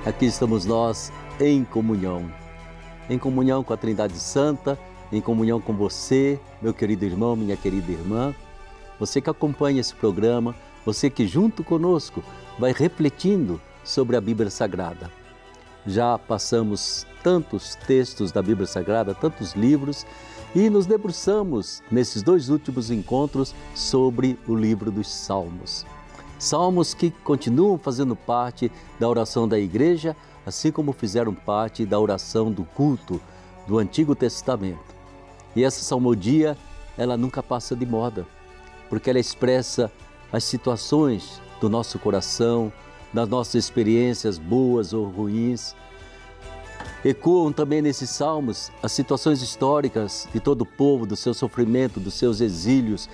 aqui estamos nós em comunhão com a Trindade Santa, em comunhão com você, meu querido irmão, minha querida irmã, você que acompanha esse programa, você que junto conosco vai refletindo sobre a Bíblia Sagrada. Já passamos tantos textos da Bíblia Sagrada, tantos livros, e nos debruçamos nesses 2 últimos encontros sobre o livro dos Salmos. Salmos que continuam fazendo parte da oração da igreja, assim como fizeram parte da oração do culto do Antigo Testamento. E essa salmodia, ela nunca passa de moda, porque ela expressa as situações do nosso coração, das nossas experiências boas ou ruins. Ecoam também nesses salmos as situações históricas de todo o povo, do seu sofrimento, dos seus exílios,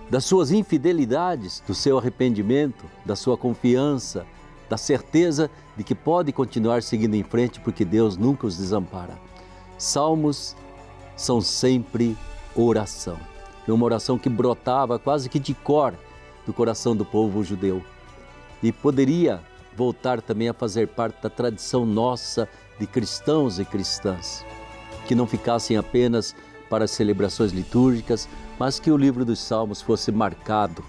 das suas infidelidades, do seu arrependimento, da sua confiança, da certeza de que pode continuar seguindo em frente porque Deus nunca os desampara. Salmos são sempre oração. É uma oração que brotava quase que de cor do coração do povo judeu. E poderia voltar também a fazer parte da tradição nossa de cristãos e cristãs, que não ficassem apenas para as celebrações litúrgicas, mas que o livro dos Salmos fosse marcado,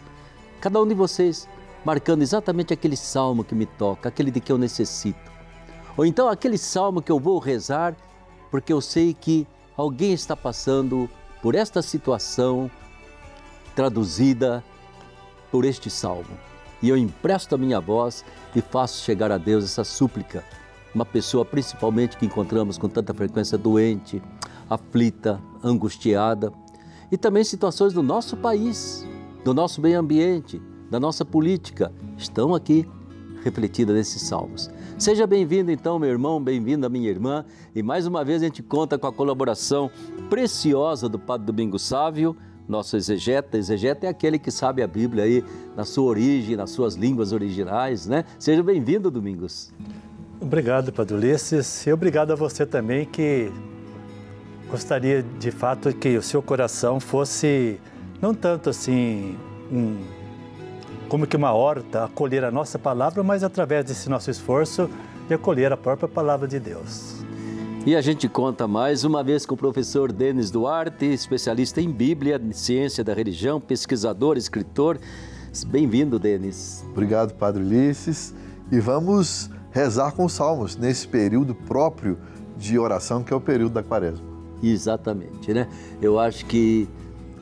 cada um de vocês marcando exatamente aquele salmo que me toca, aquele de que eu necessito, ou então aquele salmo que eu vou rezar porque eu sei que alguém está passando por esta situação traduzida por este salmo. E eu empresto a minha voz e faço chegar a Deus essa súplica. Uma pessoa principalmente que encontramos com tanta frequência doente, aflita, angustiada. E também situações do nosso país, do nosso meio ambiente, da nossa política, estão aqui refletidas nesses salmos. Seja bem-vindo então, meu irmão, bem-vinda minha irmã. E mais uma vez a gente conta com a colaboração preciosa do Padre Domingos Sávio, nosso exegeta. Exegeta é aquele que sabe a Bíblia aí na sua origem, nas suas línguas originais, né? Seja bem-vindo, Domingos. Obrigado, Padre Ulisses, e obrigado a você também, que gostaria de fato que o seu coração fosse, não tanto assim, como que uma horta, acolher a nossa palavra, mas através desse nosso esforço de acolher a própria palavra de Deus. E a gente conta mais uma vez com o professor Denis Duarte, especialista em Bíblia, ciência da religião, pesquisador, escritor. Bem-vindo, Denis. Obrigado, Padre Ulisses. E vamos rezar com os salmos nesse período próprio de oração, que é o período da Quaresma. Exatamente, né? Eu acho que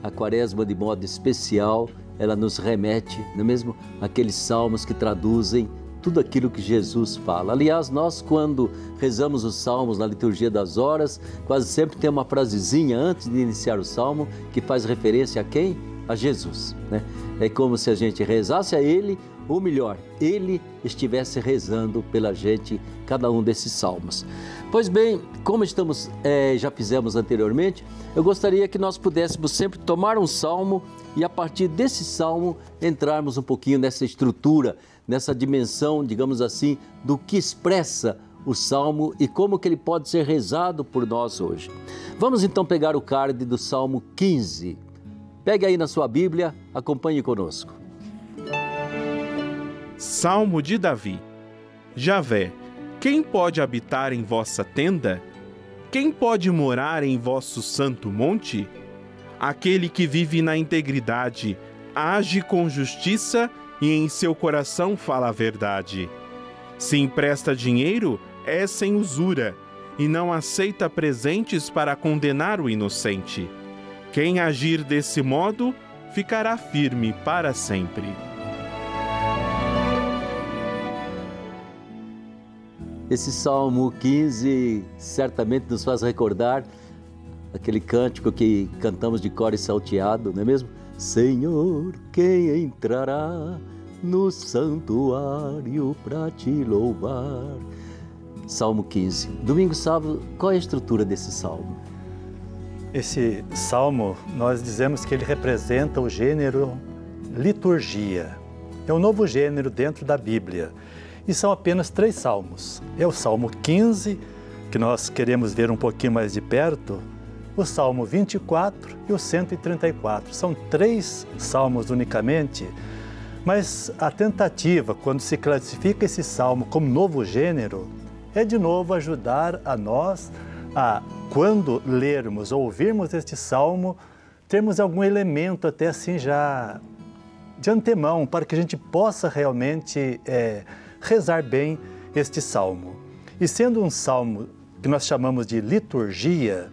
a Quaresma, de modo especial, ela nos remete, não é mesmo, aqueles salmos que traduzem tudo aquilo que Jesus fala. Aliás, nós quando rezamos os salmos na liturgia das horas, quase sempre tem uma frasezinha antes de iniciar o salmo que faz referência a quem? A Jesus, né? É como se a gente rezasse a Ele, ou melhor, Ele estivesse rezando pela gente, cada um desses salmos. Pois bem, como já fizemos anteriormente, eu gostaria que nós pudéssemos sempre tomar um salmo e a partir desse salmo entrarmos um pouquinho nessa estrutura, nessa dimensão, digamos assim, do que expressa o salmo e como que ele pode ser rezado por nós hoje. Vamos então pegar o card do Salmo 15. Pegue aí na sua Bíblia, acompanhe conosco. Salmo de Davi. Javé, quem pode habitar em vossa tenda? Quem pode morar em vosso santo monte? Aquele que vive na integridade, age com justiça e em seu coração fala a verdade. Se empresta dinheiro, é sem usura, e não aceita presentes para condenar o inocente. Quem agir desse modo, ficará firme para sempre. Esse Salmo 15 certamente nos faz recordar aquele cântico que cantamos de cor e salteado, não é mesmo? Senhor, quem entrará no santuário para te louvar? Salmo 15. Domingos Sávio, qual é a estrutura desse salmo? Esse salmo, nós dizemos que ele representa o gênero liturgia. É um novo gênero dentro da Bíblia. E são apenas 3 salmos. É o Salmo 15, que nós queremos ver um pouquinho mais de perto, o Salmo 24 e o 134. São 3 salmos unicamente, mas a tentativa, quando se classifica esse salmo como novo gênero, é de novo ajudar a nós a, quando lermos ou ouvirmos este salmo, termos algum elemento até assim já de antemão, para que a gente possa realmente rezar bem este salmo. E sendo um salmo que nós chamamos de liturgia,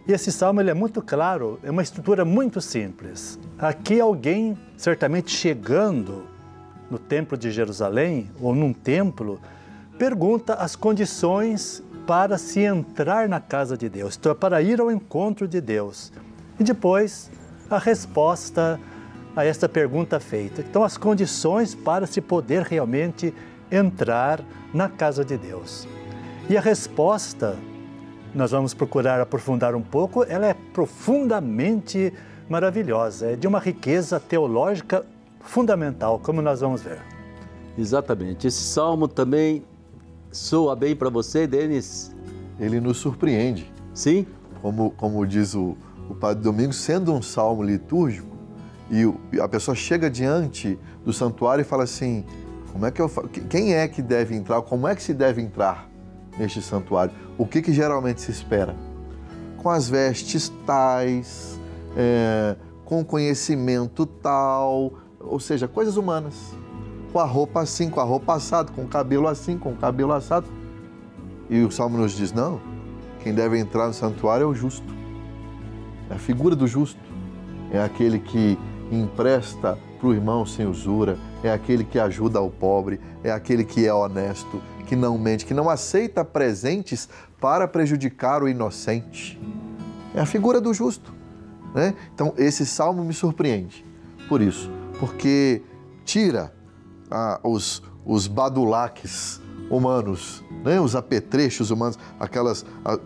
esse salmo ele é muito claro, é uma estrutura muito simples. Aqui alguém, certamente chegando no Templo de Jerusalém, ou num templo, pergunta as condições para se entrar na casa de Deus, então, para ir ao encontro de Deus. E depois, a resposta a esta pergunta feita. Então, as condições para se poder realmente entrar na casa de Deus. E a resposta, nós vamos procurar aprofundar um pouco, ela é profundamente maravilhosa, é de uma riqueza teológica fundamental, como nós vamos ver. Exatamente. Esse salmo também soa bem para você, Denis? Ele nos surpreende. Sim? Como diz o Padre Domingos, sendo um salmo litúrgico, e a pessoa chega diante do santuário e fala assim, quem é que deve entrar, como é que se deve entrar neste santuário? O que geralmente se espera? Com as vestes tais, com conhecimento tal, ou seja, coisas humanas. Com a roupa assim, com a roupa assada, com o cabelo assim, com o cabelo assado. E o Salmo nos diz, não, quem deve entrar no santuário é o justo. É a figura do justo. É aquele que empresta para o irmão sem usura, é aquele que ajuda o pobre, é aquele que é honesto, que não mente, que não aceita presentes para prejudicar o inocente. É a figura do justo, né? Então, esse salmo me surpreende por isso, porque tira os badulaques humanos, né? Os apetrechos humanos,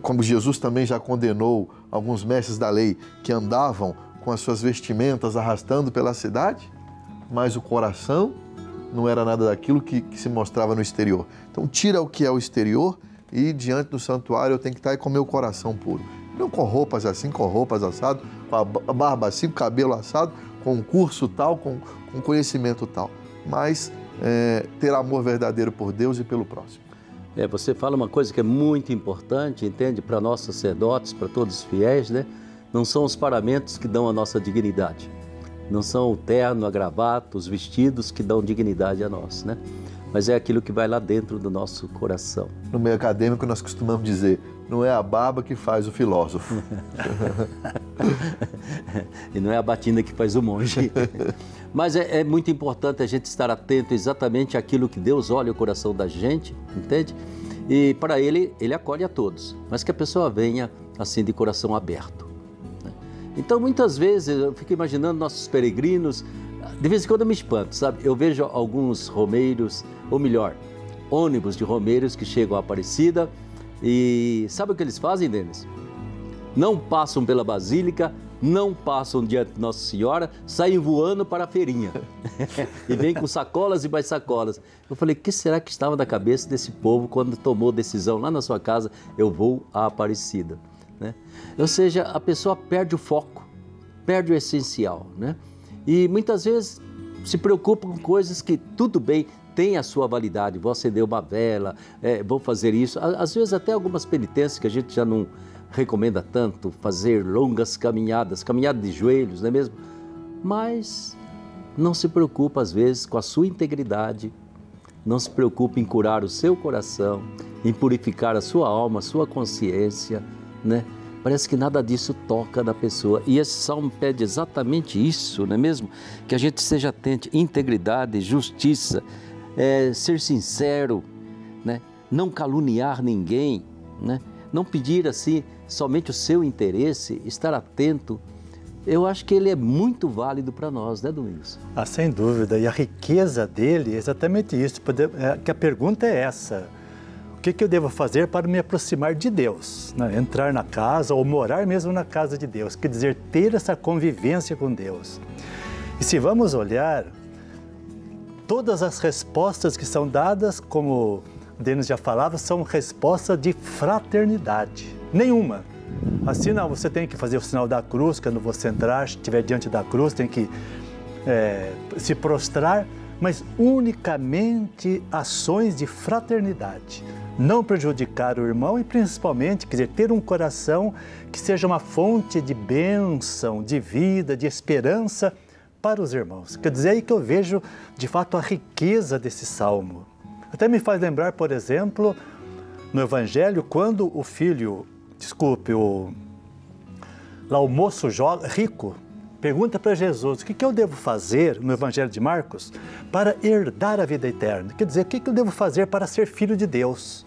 como Jesus também já condenou alguns mestres da lei que andavam com as suas vestimentas arrastando pela cidade, mas o coração não era nada daquilo que se mostrava no exterior. Então tira o que é o exterior e diante do santuário eu tenho que estar com o meu coração puro. Não com roupas assim, com roupas assado, com a barba assim, com o cabelo assado, com um curso tal, com conhecimento tal, mas ter amor verdadeiro por Deus e pelo próximo. Você fala uma coisa que é muito importante, entende? Para nós sacerdotes, para todos os fiéis, né? Não são os paramentos que dão a nossa dignidade. Não são o terno, a gravata, os vestidos que dão dignidade a nós, né? Mas é aquilo que vai lá dentro do nosso coração. No meio acadêmico nós costumamos dizer, não é a barba que faz o filósofo. E não é a batina que faz o monge. Mas é muito importante a gente estar atento exatamente àquilo que Deus olha o coração da gente, entende? E para Ele acolhe a todos, mas que a pessoa venha assim de coração aberto. Então, muitas vezes, eu fico imaginando nossos peregrinos, de vez em quando eu me espanto, sabe? Eu vejo alguns romeiros, ou melhor, ônibus de romeiros que chegam à Aparecida e sabe o que eles fazem, Denis? Não passam pela Basílica, não passam diante de Nossa Senhora, saem voando para a feirinha e vêm com sacolas e mais sacolas. Eu falei, o que será que estava na cabeça desse povo quando tomou decisão lá na sua casa, eu vou à Aparecida? Né? Ou seja, a pessoa perde o foco, perde o essencial, né? E muitas vezes se preocupa com coisas que, tudo bem, tem a sua validade, vou acender uma vela, vou fazer isso, às vezes até algumas penitências que a gente já não recomenda tanto, fazer longas caminhadas de joelhos, não é mesmo? Mas não se preocupa às vezes com a sua integridade, não se preocupa em curar o seu coração, em purificar a sua alma, a sua consciência, né? Parece que nada disso toca na pessoa. E esse salmo pede exatamente isso, não é mesmo? Que a gente seja atento, integridade, justiça, ser sincero, né? Não caluniar ninguém, né? Não pedir assim somente o seu interesse, estar atento. Eu acho que ele é muito válido para nós, né, Domingos? Sem dúvida. E a riqueza dele é exatamente isso. Que a pergunta é essa. O que eu devo fazer para me aproximar de Deus? Né? Entrar na casa ou morar mesmo na casa de Deus. Quer dizer, ter essa convivência com Deus. E se vamos olhar, todas as respostas que são dadas, como o Denis já falava, são respostas de fraternidade. Nenhuma. Assim não, você tem que fazer o sinal da cruz, quando você entrar, estiver diante da cruz, tem que se prostrar. mas unicamente ações de fraternidade. Não prejudicar o irmão e principalmente, quer dizer, ter um coração que seja uma fonte de bênção, de vida, de esperança para os irmãos. Quer dizer, é aí que eu vejo, de fato, a riqueza desse salmo. Até me faz lembrar, por exemplo, no Evangelho, quando o filho, o moço rico, pergunta para Jesus, o que eu devo fazer, no Evangelho de Marcos, para herdar a vida eterna? Quer dizer, o que eu devo fazer para ser filho de Deus?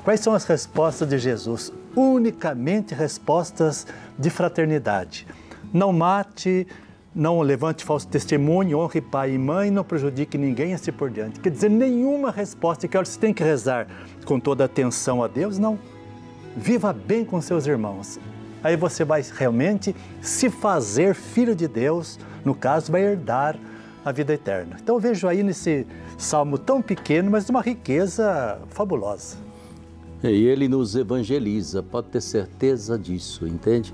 Quais são as respostas de Jesus? Unicamente respostas de fraternidade. Não mate, não levante falso testemunho, honre pai e mãe, não prejudique ninguém, assim por diante. Quer dizer, nenhuma resposta que você tem que rezar com toda atenção a Deus, não. Viva bem com seus irmãos. Aí você vai realmente se fazer filho de Deus, no caso, vai herdar a vida eterna. Então eu vejo aí nesse salmo tão pequeno, mas de uma riqueza fabulosa. E ele nos evangeliza, pode ter certeza disso, entende?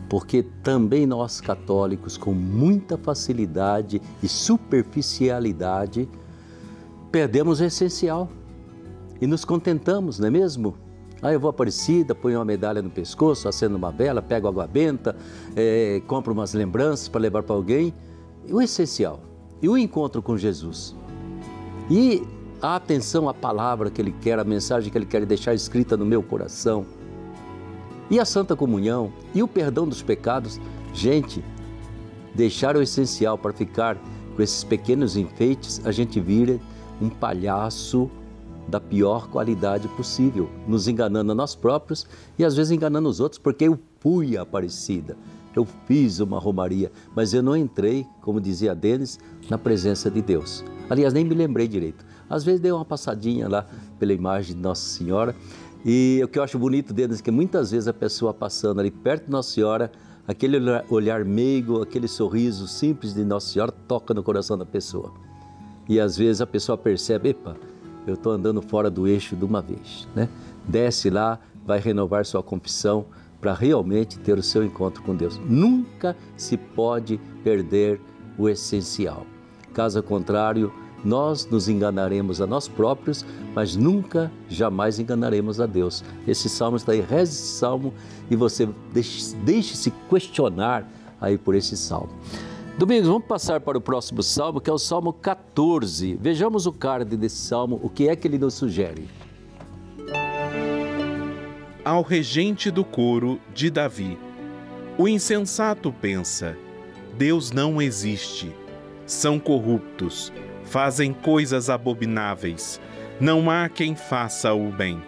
Porque também nós católicos, com muita facilidade e superficialidade, perdemos o essencial e nos contentamos, não é mesmo? Eu vou à Aparecida, ponho uma medalha no pescoço, acendo uma vela, pego água benta, compro umas lembranças para levar para alguém. E o essencial, e o encontro com Jesus. E a atenção à palavra que Ele quer, a mensagem que Ele quer deixar escrita no meu coração. E a Santa Comunhão, e o perdão dos pecados. Gente, deixar o essencial para ficar com esses pequenos enfeites, a gente vira um palhaço da pior qualidade possível, nos enganando a nós próprios e às vezes enganando os outros, porque eu fui à Aparecida, eu fiz uma romaria, mas eu não entrei, como dizia Denis, na presença de Deus. Aliás, nem me lembrei direito. Às vezes dei uma passadinha lá pela imagem de Nossa Senhora e o que eu acho bonito, Denis, é que muitas vezes a pessoa passando ali perto de Nossa Senhora, aquele olhar meigo, aquele sorriso simples de Nossa Senhora toca no coração da pessoa. E às vezes a pessoa percebe, epa, eu estou andando fora do eixo de uma vez, né? Desce lá, vai renovar sua confissão para realmente ter o seu encontro com Deus. Nunca se pode perder o essencial. Caso contrário, nós nos enganaremos a nós próprios, mas nunca, jamais enganaremos a Deus. Esse salmo está aí, reze esse salmo e você deixe-se questionar aí por esse salmo. Domingos, vamos passar para o próximo salmo, que é o Salmo 14. Vejamos o card desse salmo, o que é que ele nos sugere? Ao regente do coro de Davi. O insensato pensa, Deus não existe. São corruptos, fazem coisas abomináveis. Não há quem faça o bem.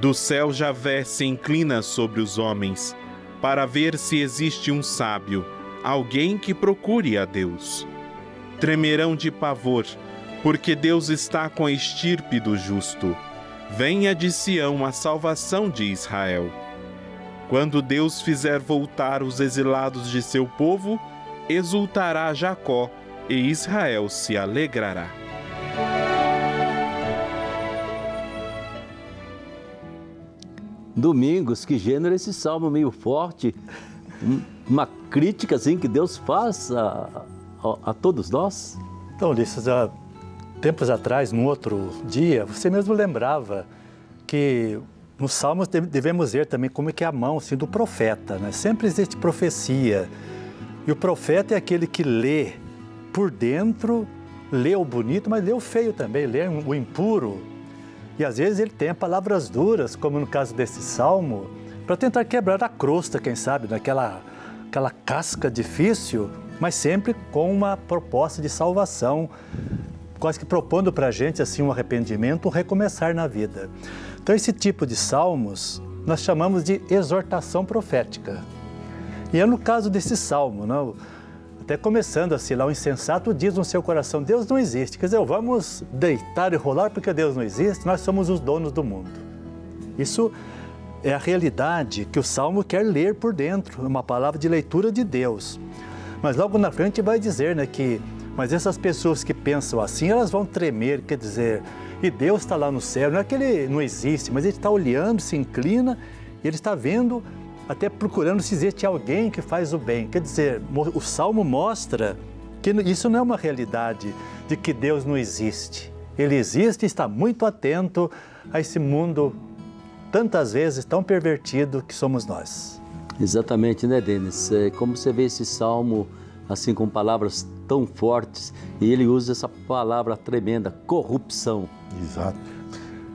Do céu Javé se inclina sobre os homens, para ver se existe um sábio, alguém que procure a Deus. Tremerão de pavor, porque Deus está com a estirpe do justo. Venha de Sião a salvação de Israel. Quando Deus fizer voltar os exilados de seu povo, exultará Jacó e Israel se alegrará. Domingos, que gênero é esse salmo meio forte? Uma crítica assim que Deus faz a todos nós? Então, Ulisses, há tempos atrás, num outro dia, você mesmo lembrava que nos Salmos devemos ver também como é que é a mão assim, do profeta, né? Sempre existe profecia. E o profeta é aquele que lê por dentro, lê o bonito, mas lê o feio também, lê o impuro. E às vezes ele tem palavras duras, como no caso desse salmo, para tentar quebrar a crosta, quem sabe, aquela casca difícil, mas sempre com uma proposta de salvação, quase que propondo para a gente assim, um arrependimento, um recomeçar na vida. Então esse tipo de salmos nós chamamos de exortação profética. E é no caso desse salmo, não? Até começando assim, lá o insensato diz no seu coração, Deus não existe. Quer dizer, vamos deitar e rolar porque Deus não existe, nós somos os donos do mundo. Isso é a realidade que o Salmo quer ler por dentro, uma palavra de leitura de Deus. Mas logo na frente vai dizer, né, que mas essas pessoas que pensam assim, elas vão tremer, quer dizer, e Deus está lá no céu, não é que Ele não existe, mas Ele está olhando, se inclina, e Ele está vendo, até procurando se existe alguém que faz o bem. Quer dizer, o Salmo mostra que isso não é uma realidade de que Deus não existe. Ele existe e está muito atento a esse mundo, tantas vezes tão pervertido que somos nós. Exatamente, né, Denis? Como você vê esse salmo, assim, com palavras tão fortes, e ele usa essa palavra tremenda, corrupção. Exato.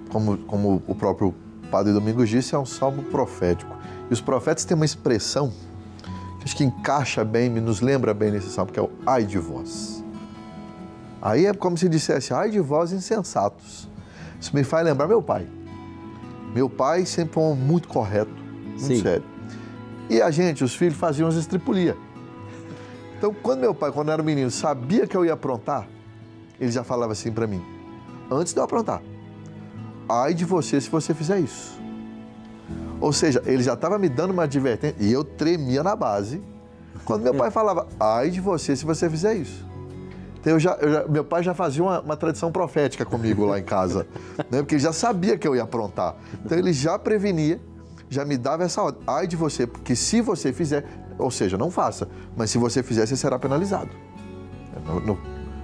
Como o próprio Padre Domingos disse, é um salmo profético. E os profetas têm uma expressão que acho que encaixa bem, nos lembra bem nesse salmo, que é o ai de vós. Aí é como se dissesse, ai de vós insensatos. Isso me faz lembrar meu pai. Meu pai sempre foi um homem muito correto, muito Sim. sério. E a gente, os filhos, faziam as estripulias. Então, quando meu pai, quando eu era menino, sabia que eu ia aprontar, ele já falava assim para mim, antes de eu aprontar, ai de você se você fizer isso. Ou seja, ele já estava me dando uma advertência e eu tremia na base quando meu pai falava, ai de você se você fizer isso. Então, meu pai já fazia uma tradição profética comigo lá em casa, né? Porque ele já sabia que eu ia aprontar. Então, ele já prevenia, já me dava essa ordem, ai de você, porque se você fizer, ou seja, não faça, mas se você fizer, você será penalizado. No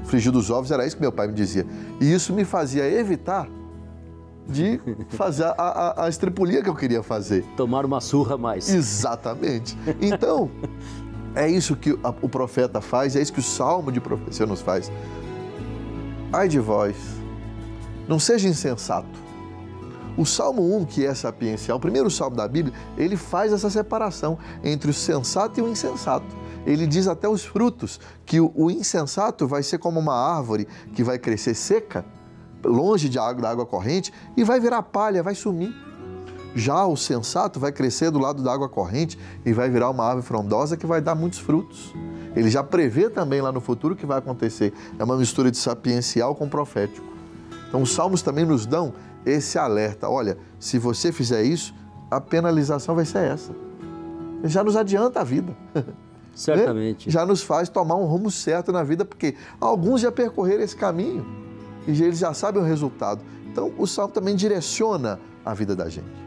frigir dos ovos era isso que meu pai me dizia. E isso me fazia evitar de fazer a estripulia que eu queria fazer. Tomar uma surra a mais. Exatamente. Então, é isso que o profeta faz, é isso que o salmo de profecia nos faz. Ai de vós, não seja insensato. O Salmo 1, que é sapiencial, o primeiro salmo da Bíblia, ele faz essa separação entre o sensato e o insensato. Ele diz até os frutos, que o insensato vai ser como uma árvore que vai crescer seca, longe da água corrente, e vai virar palha, vai sumir. Já o sensato vai crescer do lado da água corrente e vai virar uma árvore frondosa que vai dar muitos frutos. Ele já prevê também lá no futuro o que vai acontecer. É uma mistura de sapiencial com profético. Então os salmos também nos dão esse alerta. Olha, se você fizer isso, a penalização vai ser essa. Ele já nos adianta a vida. Certamente. Né? Já nos faz tomar um rumo certo na vida, porque alguns já percorreram esse caminho e eles já sabem o resultado. Então o salmo também direciona a vida da gente.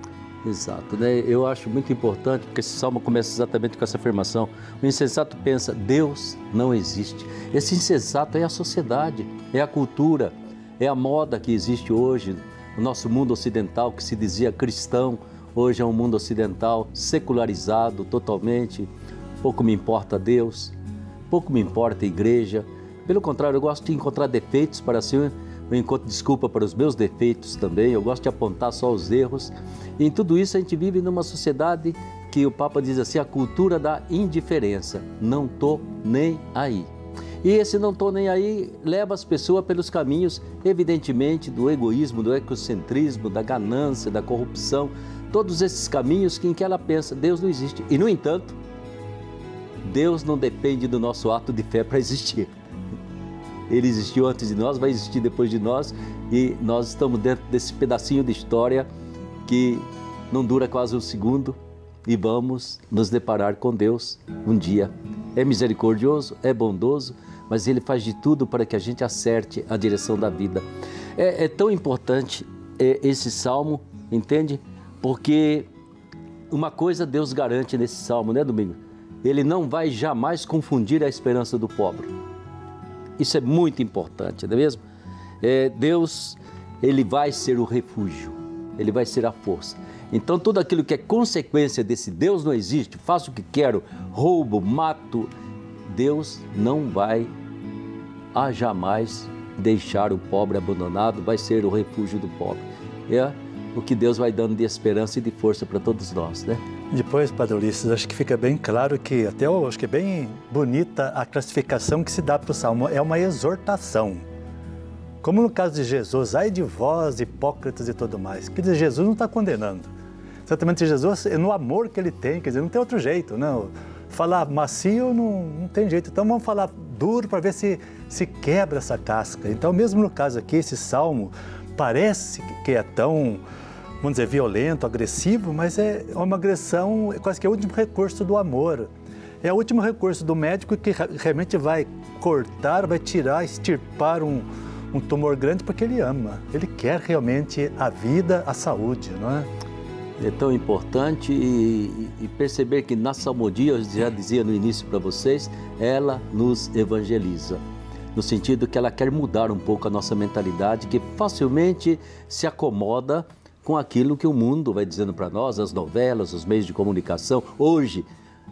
Exato, né? Eu acho muito importante, porque esse salmo começa exatamente com essa afirmação. O insensato pensa, Deus não existe. Esse insensato é a sociedade, é a cultura, é a moda que existe hoje. O nosso mundo ocidental, que se dizia cristão, hoje é um mundo ocidental secularizado totalmente. Pouco me importa Deus, pouco me importa a igreja. Pelo contrário, eu gosto de encontrar defeitos para assim, eu encontro desculpa para os meus defeitos também. Eu gosto de apontar só os erros. E em tudo isso a gente vive numa sociedade que o Papa diz assim, a cultura da indiferença. Não tô nem aí. E esse não tô nem aí leva as pessoas pelos caminhos, evidentemente, do egoísmo, do egocentrismo, da ganância, da corrupção. Todos esses caminhos em que ela pensa, Deus não existe. E, no entanto, Deus não depende do nosso ato de fé para existir. Ele existiu antes de nós, vai existir depois de nós e nós estamos dentro desse pedacinho de história que não dura quase um segundo e vamos nos deparar com Deus um dia. É misericordioso, é bondoso, mas Ele faz de tudo para que a gente acerte a direção da vida. É tão importante esse salmo, entende? Porque uma coisa Deus garante nesse salmo, né, Domingos? Ele não vai jamais confundir a esperança do pobre. Isso é muito importante, não é mesmo? Deus, Ele vai ser o refúgio, Ele vai ser a força. Então, tudo aquilo que é consequência desse Deus não existe, faço o que quero, roubo, mato, Deus não vai jamais deixar o pobre abandonado, vai ser o refúgio do pobre. É o que Deus vai dando de esperança e de força para todos nós, né? Depois, Padre Ulisses, acho que fica bem claro que, até eu acho que é bem bonita a classificação que se dá para o Salmo, é uma exortação. Como no caso de Jesus, ai de vós, hipócritas e tudo mais. Quer dizer, Jesus não está condenando. Exatamente, Jesus, no amor que Ele tem, quer dizer, não tem outro jeito, não. Falar macio não tem jeito, então vamos falar duro para ver se quebra essa casca. Então, mesmo no caso aqui, esse Salmo parece que é tão, vamos dizer, violento, agressivo, mas é uma agressão, quase que é o último recurso do amor. É o último recurso do médico que realmente vai cortar, vai tirar, extirpar um tumor grande porque ele ama. Ele quer realmente a vida, a saúde, não é? é tão importante e perceber que na salmodia, eu já dizia no início para vocês, ela nos evangeliza. No sentido que ela quer mudar um pouco a nossa mentalidade, que facilmente se acomoda com aquilo que o mundo vai dizendo para nós, as novelas, os meios de comunicação. Hoje,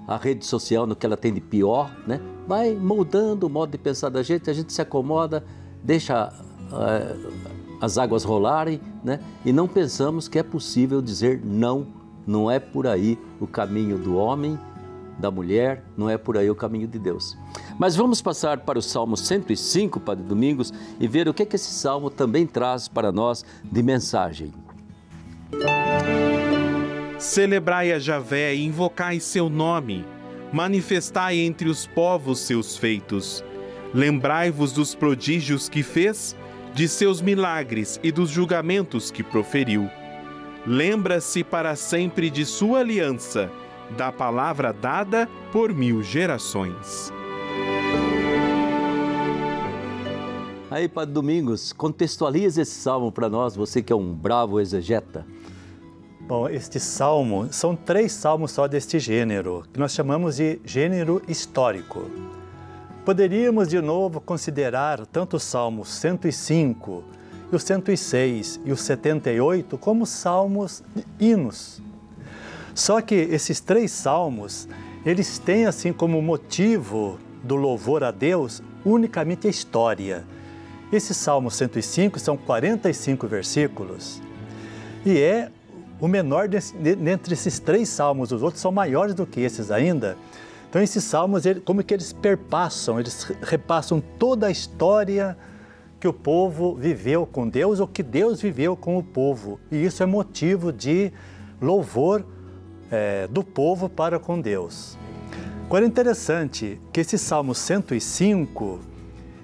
a rede social, no que ela tem de pior, né, vai moldando o modo de pensar da gente, a gente se acomoda, deixa as águas rolarem, né, e não pensamos que é possível dizer não, não é por aí o caminho do homem, da mulher, não é por aí o caminho de Deus. Mas vamos passar para o Salmo 105, Padre Domingos, e ver o que esse Salmo também traz para nós de mensagem. Celebrai a Javé e invocai seu nome, manifestai entre os povos seus feitos. Lembrai-vos dos prodígios que fez, de seus milagres e dos julgamentos que proferiu. Lembra-se para sempre de sua aliança, da palavra dada por 1000 gerações. Aí, Padre Domingos, contextualiza esse salmo para nós, você que é um bravo exegeta. Bom, este salmo, são 3 salmos só deste gênero, que nós chamamos de gênero histórico. Poderíamos de novo considerar tanto o Salmo 105, e o 106 e o 78 como salmos hinos. Só que esses 3 salmos, eles têm assim como motivo do louvor a Deus unicamente a história. Esse Salmo 105 são 45 versículos e é o menor dentre esses 3 salmos. Os outros são maiores do que esses ainda. Então esses salmos, como que eles perpassam, eles repassam toda a história que o povo viveu com Deus ou que Deus viveu com o povo. E isso é motivo de louvor do povo para com Deus. Agora é interessante que esse Salmo 105,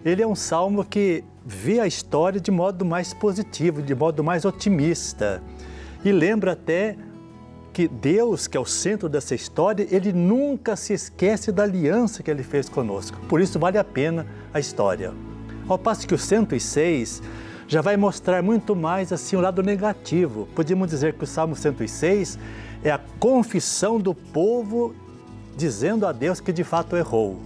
ele é um salmo que vê a história de modo mais positivo, de modo mais otimista. E lembra até que Deus, que é o centro dessa história, Ele nunca se esquece da aliança que Ele fez conosco. Por isso vale a pena a história. Ao passo que o 106 já vai mostrar muito mais assim o lado negativo. Podemos dizer que o Salmo 106 é a confissão do povo dizendo a Deus que de fato errou.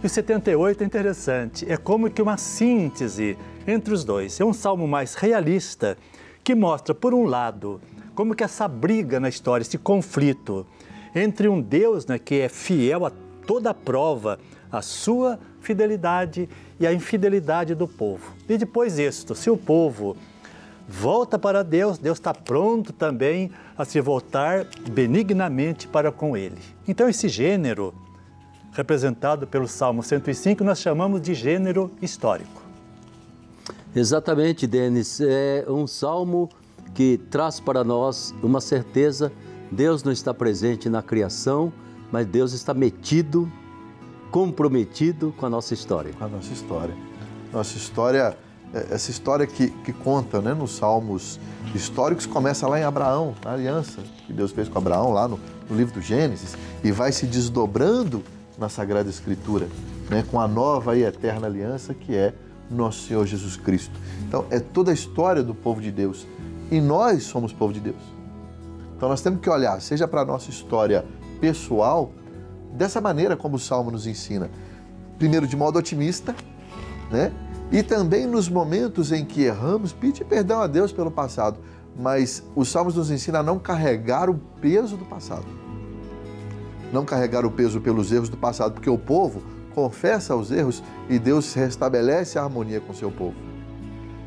E o 78 é interessante, é como que uma síntese entre os dois. É um salmo mais realista, que mostra, por um lado, como que essa briga na história, esse conflito entre um Deus, né, que é fiel a toda prova, a sua fidelidade e a infidelidade do povo. E depois isto, se o povo volta para Deus, Deus está pronto também a se voltar benignamente para com Ele. Então esse gênero, representado pelo Salmo 105, nós chamamos de gênero histórico. Exatamente, Denis. É um salmo que traz para nós uma certeza: Deus não está presente na criação, mas Deus está metido, comprometido com a nossa história. Com a nossa história. Nossa história, essa história que conta, né, nos salmos históricos, começa lá em Abraão, na aliança que Deus fez com Abraão, lá no livro do Gênesis, e vai se desdobrando na Sagrada Escritura, né, com a nova e eterna aliança que é nosso Senhor Jesus Cristo. Então, é toda a história do povo de Deus. E nós somos povo de Deus. Então, nós temos que olhar, seja para a nossa história pessoal, dessa maneira como o Salmo nos ensina. Primeiro, de modo otimista, né? E também nos momentos em que erramos, pedir perdão a Deus pelo passado. Mas os Salmos nos ensinam a não carregar o peso do passado. Não carregar o peso pelos erros do passado, porque o povo confessa os erros e Deus restabelece a harmonia com o seu povo.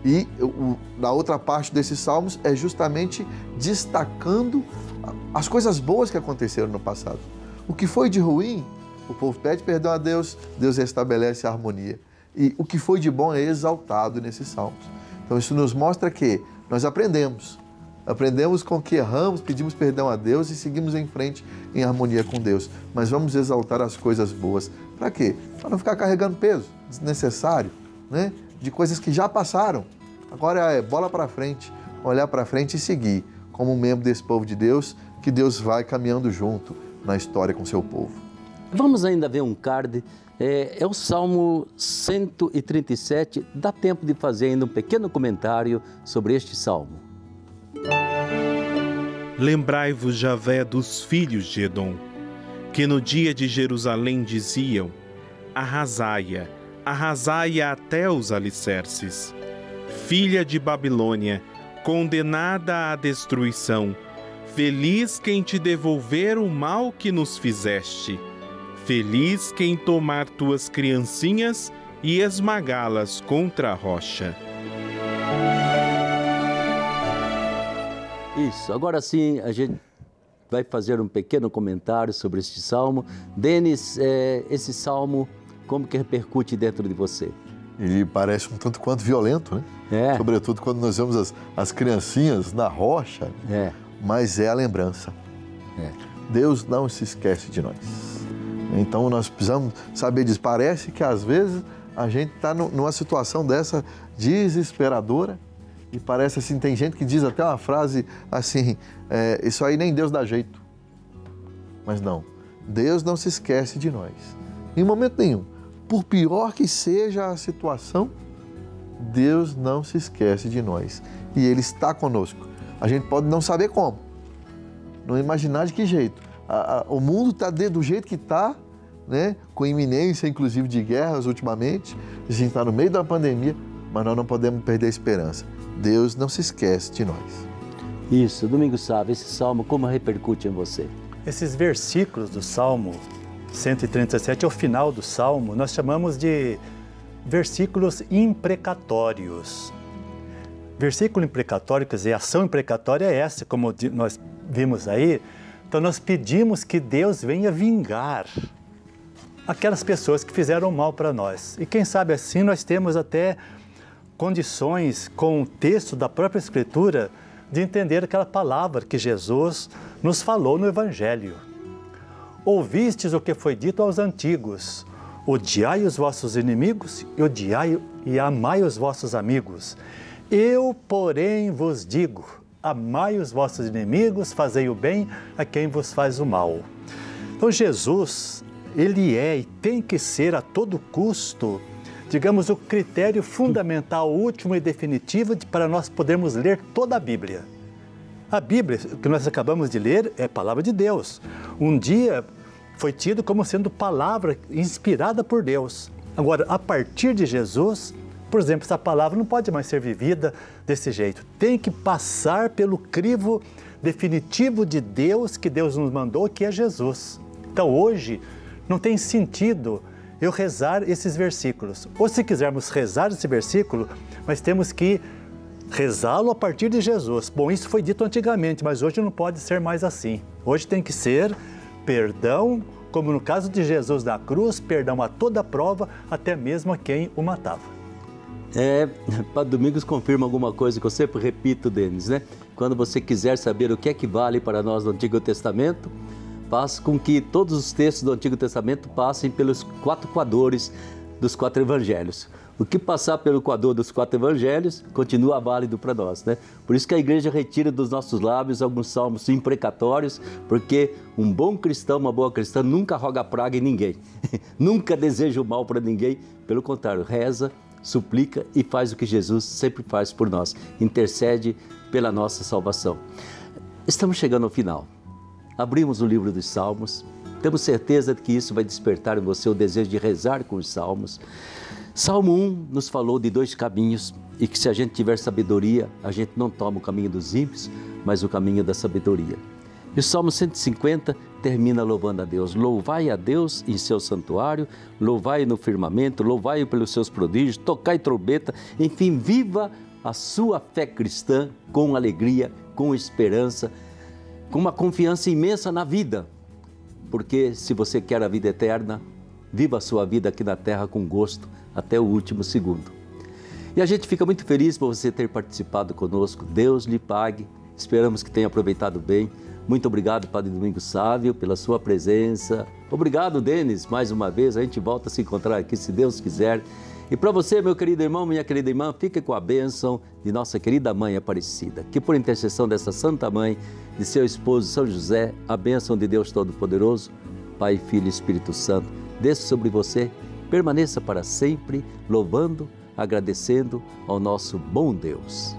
E na outra parte desses salmos é justamente destacando as coisas boas que aconteceram no passado. O que foi de ruim, o povo pede perdão a Deus, Deus restabelece a harmonia. E o que foi de bom é exaltado nesses salmos. Então isso nos mostra que nós aprendemos com que erramos, pedimos perdão a Deus e seguimos em frente em harmonia com Deus. Mas vamos exaltar as coisas boas. Para quê? Para não ficar carregando peso desnecessário, né? De coisas que já passaram. Agora é bola para frente, olhar para frente e seguir como um membro desse povo de Deus, que Deus vai caminhando junto na história com seu povo. Vamos ainda ver um card, é o Salmo 137, dá tempo de fazer ainda um pequeno comentário sobre este Salmo. Lembrai-vos, Javé, dos filhos de Edom, que no dia de Jerusalém diziam: arrasai-a, arrasai-a até os alicerces. Filha de Babilônia, condenada à destruição, feliz quem te devolver o mal que nos fizeste. Feliz quem tomar tuas criancinhas e esmagá-las contra a rocha. Isso, agora sim a gente vai fazer um pequeno comentário sobre este salmo. Denis, esse salmo, como que repercute dentro de você? Ele parece um tanto quanto violento, né? É. Sobretudo quando nós vemos as criancinhas na rocha, mas é a lembrança. Deus não se esquece de nós. Então nós precisamos saber disso. Parece que às vezes a gente está numa situação dessa desesperadora e parece assim, tem gente que diz até uma frase assim, isso aí nem Deus dá jeito. Mas não, Deus não se esquece de nós. Em momento nenhum. Por pior que seja a situação, Deus não se esquece de nós. E Ele está conosco. A gente pode não saber como, não imaginar de que jeito. O mundo está do jeito que está, né? Com iminência, inclusive, de guerras ultimamente. A gente está no meio da pandemia, mas nós não podemos perder a esperança. Deus não se esquece de nós. Isso, Domingos Sávio, esse salmo, como repercute em você? Esses versículos do Salmo 137, ao final do Salmo, nós chamamos de versículos imprecatórios. Versículo imprecatório, quer dizer, ação imprecatória é essa, como nós vimos aí. Então nós pedimos que Deus venha vingar aquelas pessoas que fizeram mal para nós. E quem sabe assim nós temos até condições, com o texto da própria Escritura, de entender aquela palavra que Jesus nos falou no Evangelho. Ouvistes o que foi dito aos antigos: odiai os vossos inimigos e amai os vossos amigos. Eu, porém, vos digo: amai os vossos inimigos, fazei o bem a quem vos faz o mal. Então Jesus, Ele é e tem que ser a todo custo, digamos, o critério fundamental, último e definitivo para nós podermos ler toda a Bíblia. A Bíblia que nós acabamos de ler é a palavra de Deus. Um dia foi tido como sendo palavra inspirada por Deus. Agora, a partir de Jesus, por exemplo, essa palavra não pode mais ser vivida desse jeito. Tem que passar pelo crivo definitivo de Deus, que Deus nos mandou, que é Jesus. Então, hoje, não tem sentido eu rezar esses versículos. Ou se quisermos rezar esse versículo, mas temos que rezá-lo a partir de Jesus. Bom, isso foi dito antigamente, mas hoje não pode ser mais assim. Hoje tem que ser perdão, como no caso de Jesus na cruz, perdão a toda prova, até mesmo a quem o matava. Padre Domingos confirma alguma coisa que eu sempre repito, Denis, né? Quando você quiser saber o que é que vale para nós no Antigo Testamento, faça com que todos os textos do Antigo Testamento passem pelos 4 coadores dos 4 evangelhos. O que passar pelo coador dos 4 evangelhos continua válido para nós, né? Por isso que a igreja retira dos nossos lábios alguns salmos imprecatórios, porque um bom cristão, uma boa cristã, nunca roga praga em ninguém, nunca deseja o mal para ninguém, pelo contrário, reza, suplica e faz o que Jesus sempre faz por nós, intercede pela nossa salvação. Estamos chegando ao final. Abrimos o livro dos Salmos, temos certeza de que isso vai despertar em você o desejo de rezar com os Salmos. Salmo 1 nos falou de 2 caminhos e que se a gente tiver sabedoria, a gente não toma o caminho dos ímpios, mas o caminho da sabedoria. E o Salmo 150 termina louvando a Deus. Louvai a Deus em seu santuário, louvai no firmamento, louvai pelos seus prodígios, tocai trombeta, enfim, viva a sua fé cristã com alegria, com esperança, com uma confiança imensa na vida. Porque se você quer a vida eterna, viva a sua vida aqui na terra com gosto até o último segundo. E a gente fica muito feliz por você ter participado conosco. Deus lhe pague. Esperamos que tenha aproveitado bem. Muito obrigado, Padre Domingos Sávio, pela sua presença. Obrigado, Denis, mais uma vez. A gente volta a se encontrar aqui, se Deus quiser. E para você, meu querido irmão, minha querida irmã, fique com a bênção de nossa querida Mãe Aparecida. Que por intercessão dessa Santa Mãe, de seu esposo São José, a bênção de Deus Todo-Poderoso, Pai, Filho e Espírito Santo, desça sobre você, permaneça para sempre, louvando, agradecendo ao nosso bom Deus.